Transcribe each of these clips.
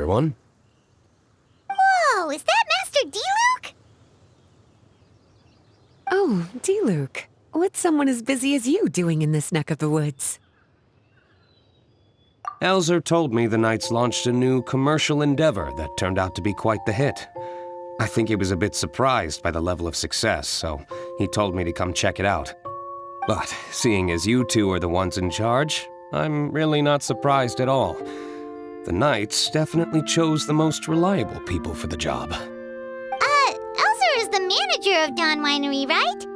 everyone. Whoa, is that Master D-Luke? Oh, D-Luke. What's someone as busy as you doing in this neck of the woods? Elzer told me the Knights launched a new commercial endeavor that turned out to be quite the hit. I think he was a bit surprised by the level of success, so he told me to come check it out. But seeing as you two are the ones in charge, I'm really not surprised at all. The Knights definitely chose the most reliable people for the job. Elzer is the manager of Dawn Winery, right?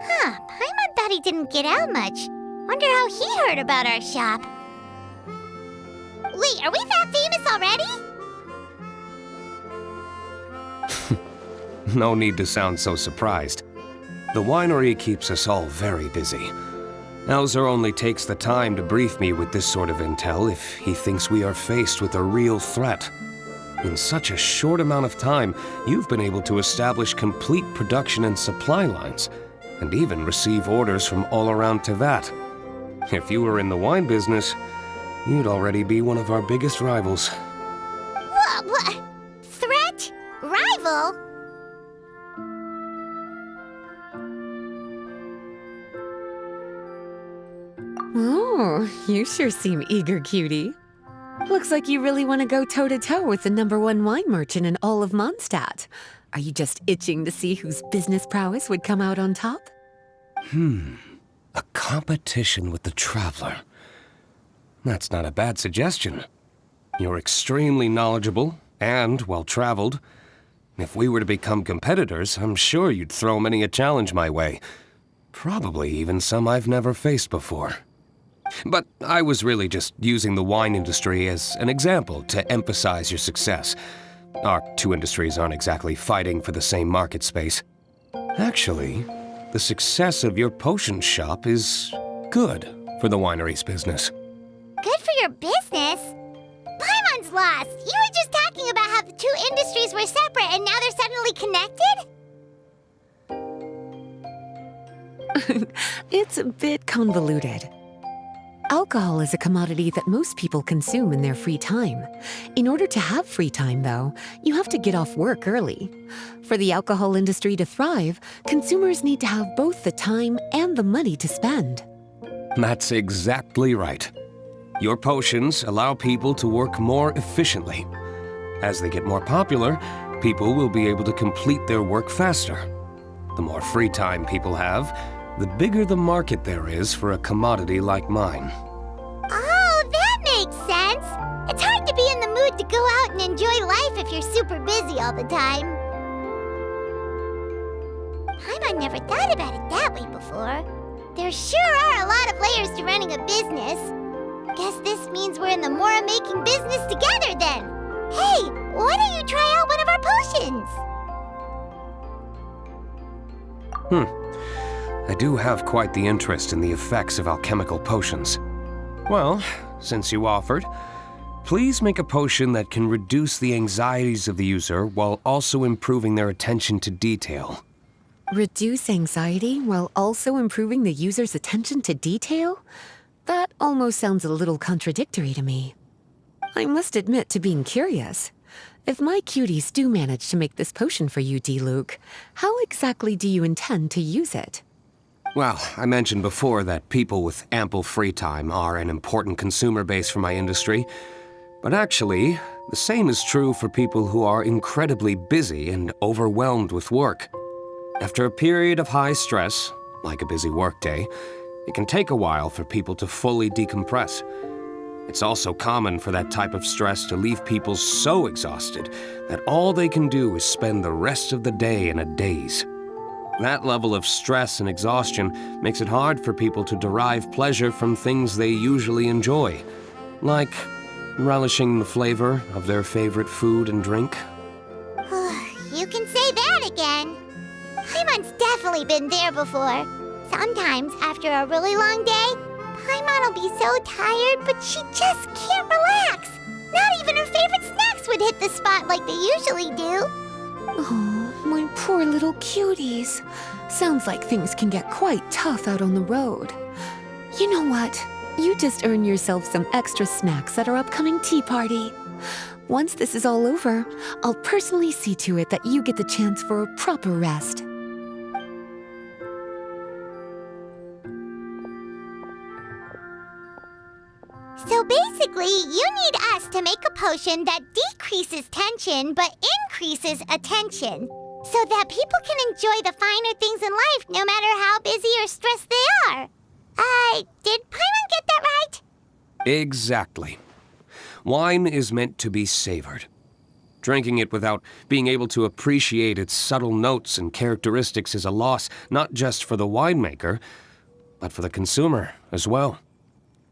Huh, Paimon thought he didn't get out much. Wonder how he heard about our shop. Wait, are we that famous already? No need to sound so surprised. The winery keeps us all very busy. Elzer only takes the time to brief me with this sort of intel if he thinks we are faced with a real threat. In such a short amount of time, you've been able to establish complete production and supply lines, and even receive orders from all around Tevat. If you were in the wine business, you'd already be one of our biggest rivals. What? Threat? Rival? Oh, you sure seem eager, cutie. Looks like you really want to go toe-to-toe with the #1 wine merchant in all of Mondstadt. Are you just itching to see whose business prowess would come out on top? A competition with the Traveler. That's not a bad suggestion. You're extremely knowledgeable and well-traveled. If we were to become competitors, I'm sure you'd throw many a challenge my way. Probably even some I've never faced before. But I was really just using the wine industry as an example to emphasize your success. Our two industries aren't exactly fighting for the same market space. Actually, the success of your potion shop is good for the winery's business. Good for your business? Paimon's lost. You were just talking about how the two industries were separate and now they're suddenly connected? It's a bit convoluted. Alcohol is a commodity that most people consume in their free time. In order to have free time, though, you have to get off work early. For the alcohol industry to thrive, consumers need to have both the time and the money to spend. That's exactly right. Your potions allow people to work more efficiently. As they get more popular, people will be able to complete their work faster. The more free time people have, the bigger the market there is for a commodity like mine. Oh, that makes sense. It's hard to be in the mood to go out and enjoy life if you're super busy all the time. Paimon never thought about it that way before. There sure are a lot of layers to running a business. Guess this means we're in the Mora-making business together then. Hey, why don't you try out one of our potions? I do have quite the interest in the effects of alchemical potions. Well, since you offered, please make a potion that can reduce the anxieties of the user while also improving their attention to detail. Reduce anxiety while also improving the user's attention to detail? That almost sounds a little contradictory to me. I must admit to being curious. If my cuties do manage to make this potion for you, D-Luke, how exactly do you intend to use it? Well, I mentioned before that people with ample free time are an important consumer base for my industry. But actually, the same is true for people who are incredibly busy and overwhelmed with work. After a period of high stress, like a busy workday, it can take a while for people to fully decompress. It's also common for that type of stress to leave people so exhausted that all they can do is spend the rest of the day in a daze. That level of stress and exhaustion makes it hard for people to derive pleasure from things they usually enjoy, like relishing the flavor of their favorite food and drink. You can say that again. Paimon's definitely been there before. Sometimes, after a really long day, Paimon will be so tired, but she just can't relax. Not even her favorite snacks would hit the spot like they usually do. Oh, my poor little cuties. Sounds like things can get quite tough out on the road. You know what? You just earn yourself some extra snacks at our upcoming tea party. Once this is all over, I'll personally see to it that you get the chance for a proper rest. So basically, you need us to make a potion that decreases tension but increases attention, so that people can enjoy the finer things in life no matter how busy or stressed they are. Did Paimon get that right? Exactly. Wine is meant to be savored. Drinking it without being able to appreciate its subtle notes and characteristics is a loss not just for the winemaker, but for the consumer as well.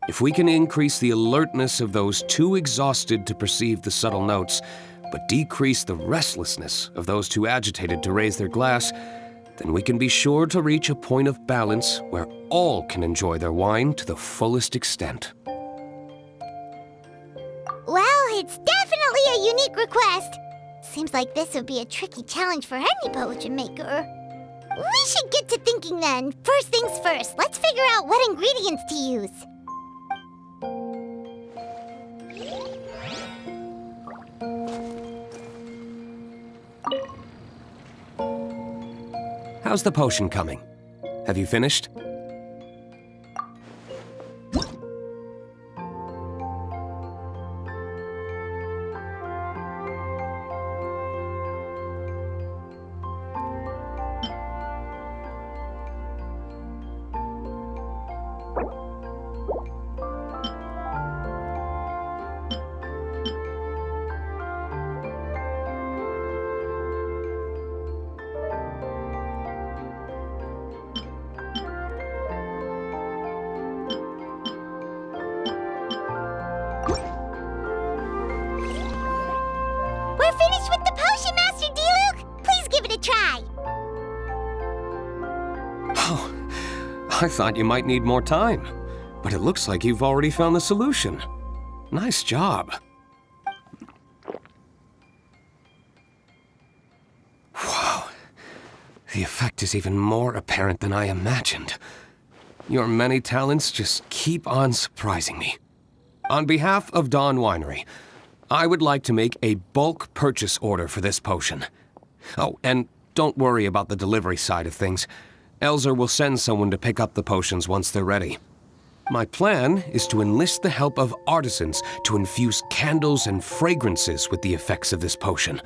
If we can increase the alertness of those too exhausted to perceive the subtle notes, but decrease the restlessness of those too agitated to raise their glass, then we can be sure to reach a point of balance where all can enjoy their wine to the fullest extent. Well, it's definitely a unique request. Seems like this would be a tricky challenge for any potion maker. We should get to thinking then. First things first, let's figure out what ingredients to use. How's the potion coming? Have you finished? We're finished with the potion, Master D-Luke! Please give it a try! Oh, I thought you might need more time, but it looks like you've already found the solution. Nice job. Wow, the effect is even more apparent than I imagined. Your many talents just keep on surprising me. On behalf of Dawn Winery, I would like to make a bulk purchase order for this potion. Oh, and don't worry about the delivery side of things. Elzer will send someone to pick up the potions once they're ready. My plan is to enlist the help of artisans to infuse candles and fragrances with the effects of this potion.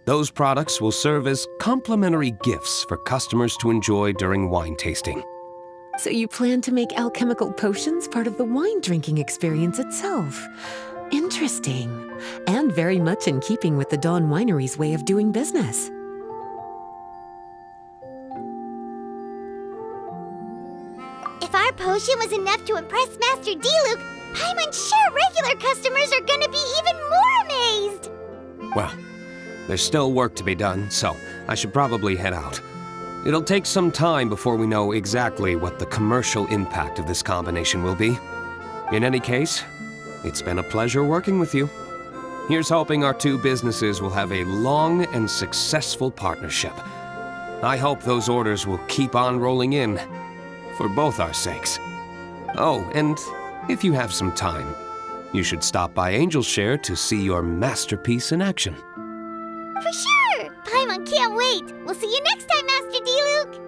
Those products will serve as complimentary gifts for customers to enjoy during wine tasting. So you plan to make alchemical potions part of the wine drinking experience itself? Interesting. And very much in keeping with the Dawn Winery's way of doing business. If our potion was enough to impress Master D-Luke, Paimon's sure regular customers are gonna be even more amazed! Well, there's still work to be done, so I should probably head out. It'll take some time before we know exactly what the commercial impact of this combination will be. In any case, it's been a pleasure working with you. Here's hoping our two businesses will have a long and successful partnership. I hope those orders will keep on rolling in, for both our sakes. Oh, and if you have some time, you should stop by Angel's Share to see your masterpiece in action. For sure! Paimon can't wait! We'll see you next time, Master D-Luke!